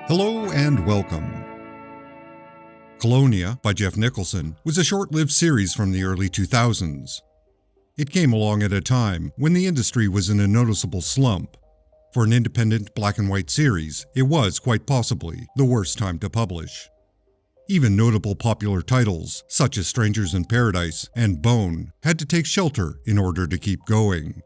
Hello and welcome. Colonia, by Jeff Nicholson, was a short-lived series from the early 2000s. It came along at a time when the industry was in a noticeable slump. For an independent black-and-white series, it was, quite possibly, the worst time to publish. Even notable popular titles, such as Strangers in Paradise and Bone, had to take shelter in order to keep going.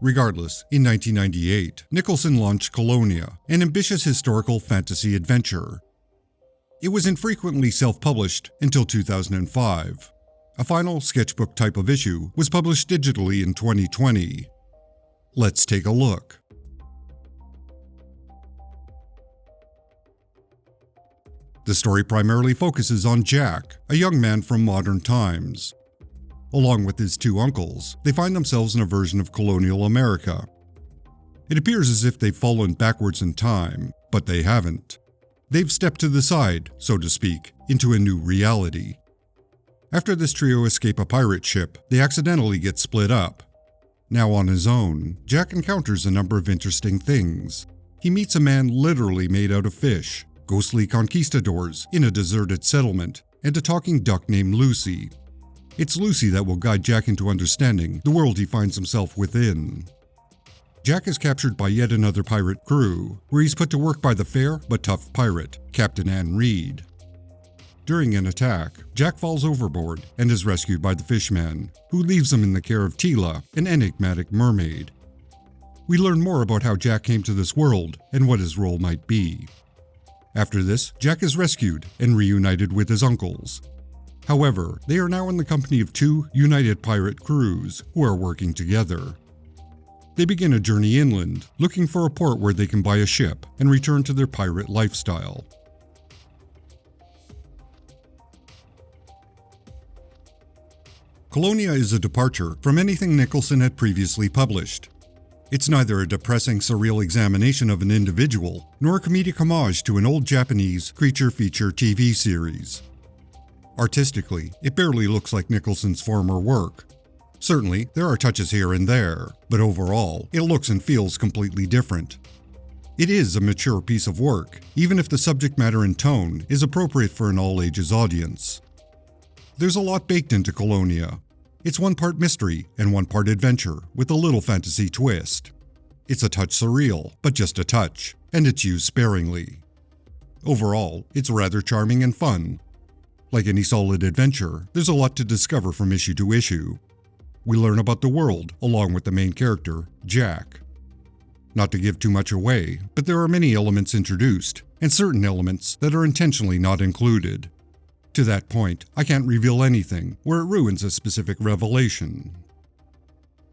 Regardless, in 1998, Nicholson launched Colonia, an ambitious historical fantasy adventure. It was infrequently self-published until 2005. A final sketchbook type of issue was published digitally in 2020. Let's take a look. The story primarily focuses on Jack, a young man from modern times. Along with his two uncles, they find themselves in a version of colonial America. It appears as if they've fallen backwards in time, but they haven't. They've stepped to the side, so to speak, into a new reality. After this trio escape a pirate ship, they accidentally get split up. Now on his own, Jack encounters a number of interesting things. He meets a man literally made out of fish, ghostly conquistadors in a deserted settlement, and a talking duck named Lucy. It's Lucy that will guide Jack into understanding the world he finds himself within. Jack is captured by yet another pirate crew, where he's put to work by the fair but tough pirate, Captain Ann Reed. During an attack, Jack falls overboard and is rescued by the fishman, who leaves him in the care of Tila, an enigmatic mermaid. We learn more about how Jack came to this world and what his role might be. After this, Jack is rescued and reunited with his uncles. However, they are now in the company of two united pirate crews who are working together. They begin a journey inland, looking for a port where they can buy a ship and return to their pirate lifestyle. Colonia is a departure from anything Nicholson had previously published. It's neither a depressing, surreal examination of an individual, nor a comedic homage to an old Japanese creature feature TV series. Artistically, it barely looks like Nicholson's former work. Certainly, there are touches here and there, but overall, it looks and feels completely different. It is a mature piece of work, even if the subject matter and tone is appropriate for an all-ages audience. There's a lot baked into Colonia. It's one part mystery and one part adventure, with a little fantasy twist. It's a touch surreal, but just a touch, and it's used sparingly. Overall, it's rather charming and fun. Like any solid adventure, there's a lot to discover from issue to issue. We learn about the world, along with the main character, Jack. Not to give too much away, but there are many elements introduced, and certain elements that are intentionally not included. To that point, I can't reveal anything, where it ruins a specific revelation.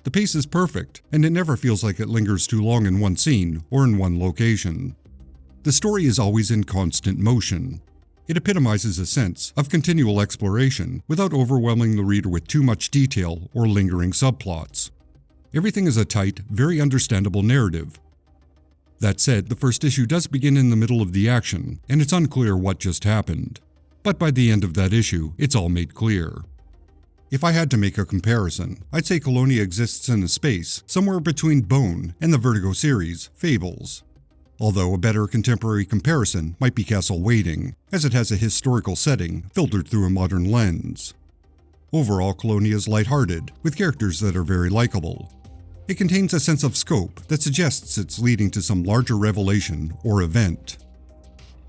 The pace is perfect, and it never feels like it lingers too long in one scene or in one location. The story is always in constant motion. It epitomizes a sense of continual exploration without overwhelming the reader with too much detail or lingering subplots. Everything is a tight, very understandable narrative. That said, the first issue does begin in the middle of the action, and it's unclear what just happened. But by the end of that issue, it's all made clear. If I had to make a comparison, I'd say Colonia exists in a space somewhere between Bone and the Vertigo series, Fables. Although a better contemporary comparison might be Castle Waiting, as it has a historical setting filtered through a modern lens. Overall, Colonia is lighthearted, with characters that are very likable. It contains a sense of scope that suggests it's leading to some larger revelation or event.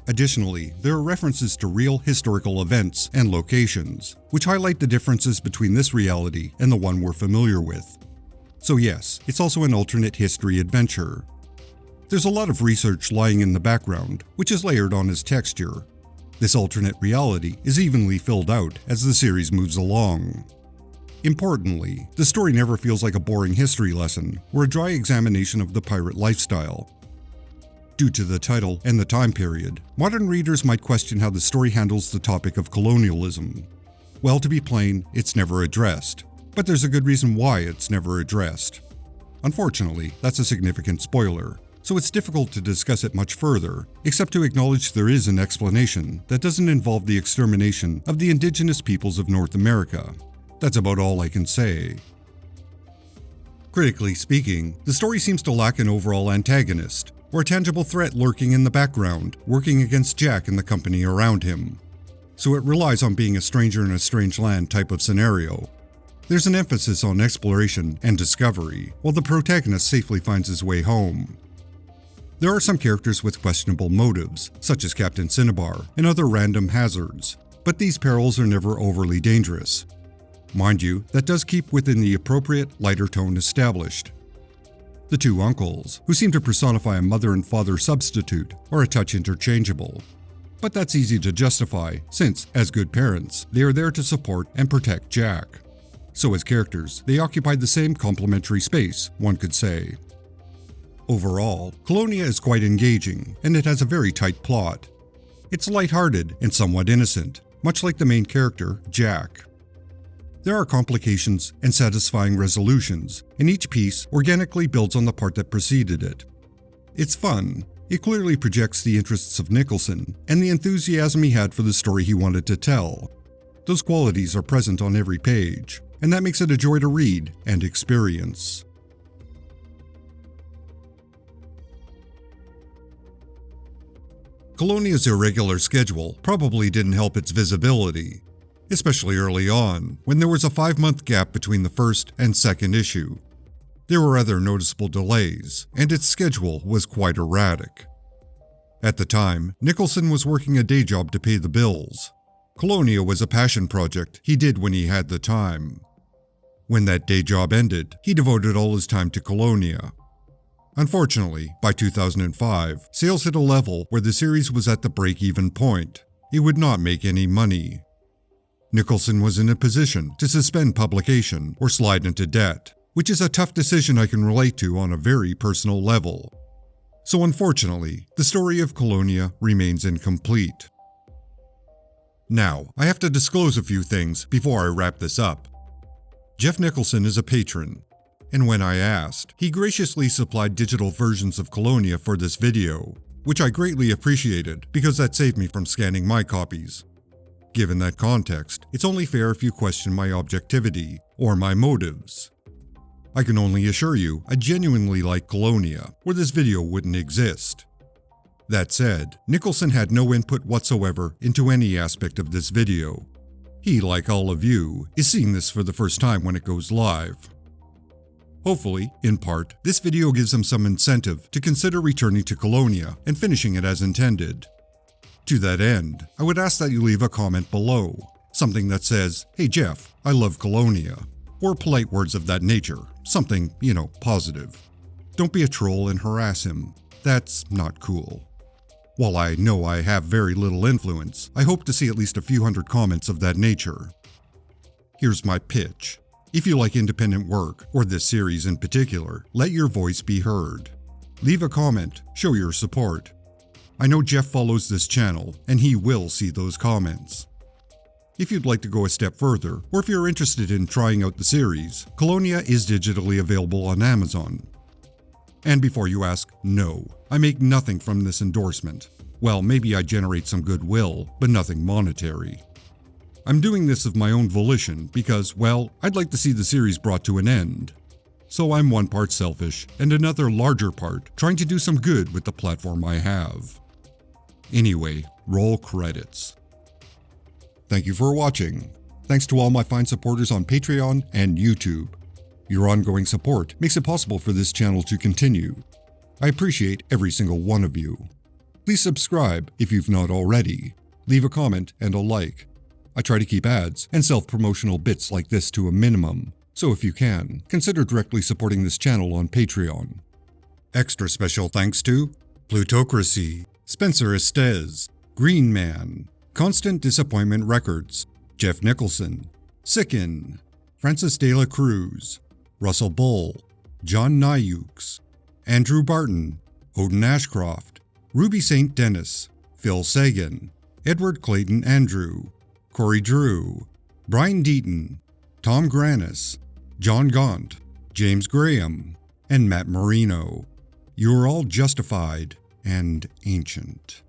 Additionally, there are references to real historical events and locations, which highlight the differences between this reality and the one we're familiar with. So yes, it's also an alternate history adventure. There's a lot of research lying in the background, which is layered on as texture. This alternate reality is evenly filled out as the series moves along. Importantly, the story never feels like a boring history lesson or a dry examination of the pirate lifestyle. Due to the title and the time period, modern readers might question how the story handles the topic of colonialism. Well, to be plain, it's never addressed, but there's a good reason why it's never addressed. Unfortunately, that's a significant spoiler, so it's difficult to discuss it much further, except to acknowledge there is an explanation that doesn't involve the extermination of the indigenous peoples of North America. That's about all I can say. Critically speaking, the story seems to lack an overall antagonist. or a tangible threat lurking in the background, working against Jack and the company around him. So it relies on being a stranger in a strange land type of scenario. There's an emphasis on exploration and discovery, while the protagonist safely finds his way home. There are some characters with questionable motives, such as Captain Cinnabar and other random hazards, but these perils are never overly dangerous. Mind you, that does keep within the appropriate, lighter tone established. The two uncles, who seem to personify a mother and father substitute, are a touch interchangeable. But that's easy to justify, since, as good parents, they are there to support and protect Jack. So as characters, they occupy the same complementary space, one could say. Overall, Colonia is quite engaging, and it has a very tight plot. It's lighthearted and somewhat innocent, much like the main character, Jack. There are complications and satisfying resolutions, and each piece organically builds on the part that preceded it. It's fun. It clearly projects the interests of Nicholson and the enthusiasm he had for the story he wanted to tell. Those qualities are present on every page, and that makes it a joy to read and experience. Colonia's irregular schedule probably didn't help its visibility, especially early on, when there was a 5-month gap between the first and second issue. There were other noticeable delays, and its schedule was quite erratic. At the time, Nicholson was working a day job to pay the bills. Colonia was a passion project he did when he had the time. When that day job ended, he devoted all his time to Colonia. Unfortunately, by 2005, sales hit a level where the series was at the break-even point. It would not make any money. Nicholson was in a position to suspend publication or slide into debt, which is a tough decision I can relate to on a very personal level. So unfortunately, the story of Colonia remains incomplete. Now, I have to disclose a few things before I wrap this up. Jeff Nicholson is a patron, and when I asked, he graciously supplied digital versions of Colonia for this video, which I greatly appreciated because that saved me from scanning my copies. Given that context, it's only fair if you question my objectivity or my motives. I can only assure you I genuinely like Colonia, or this video wouldn't exist. That said, Nicholson had no input whatsoever into any aspect of this video. He, like all of you, is seeing this for the first time when it goes live. Hopefully, in part, this video gives him some incentive to consider returning to Colonia and finishing it as intended. To that end, I would ask that you leave a comment below, something that says, "Hey Jeff, I love Colonia," or polite words of that nature, something, positive. Don't be a troll and harass him. That's not cool. While I know I have very little influence, I hope to see at least a few hundred comments of that nature. Here's my pitch. If you like independent work, or this series in particular, let your voice be heard. Leave a comment, show your support. I know Jeff follows this channel, and he will see those comments. If you'd like to go a step further, or if you're interested in trying out the series, Colonia is digitally available on Amazon. And before you ask, no, I make nothing from this endorsement. Well, maybe I generate some goodwill, but nothing monetary. I'm doing this of my own volition because, well, I'd like to see the series brought to an end. So I'm one part selfish, and another larger part trying to do some good with the platform I have. Anyway, roll credits. Thank you for watching. Thanks to all my fine supporters on Patreon and YouTube. Your ongoing support makes it possible for this channel to continue. I appreciate every single one of you. Please subscribe if you've not already. Leave a comment and a like. I try to keep ads and self-promotional bits like this to a minimum, so if you can, consider directly supporting this channel on Patreon. Extra special thanks to Plutocracy, Spencer Estes, Green Man, Constant Disappointment Records, Jeff Nicholson, Sicken, Francis De La Cruz, Russell Bull, John Nyukes, Andrew Barton, Odin Ashcroft, Ruby St. Dennis, Phil Sagan, Edward Clayton Andrew, Corey Drew, Brian Deaton, Tom Granis, John Gaunt, James Graham, and Matt Marino. You are all justified and ancient.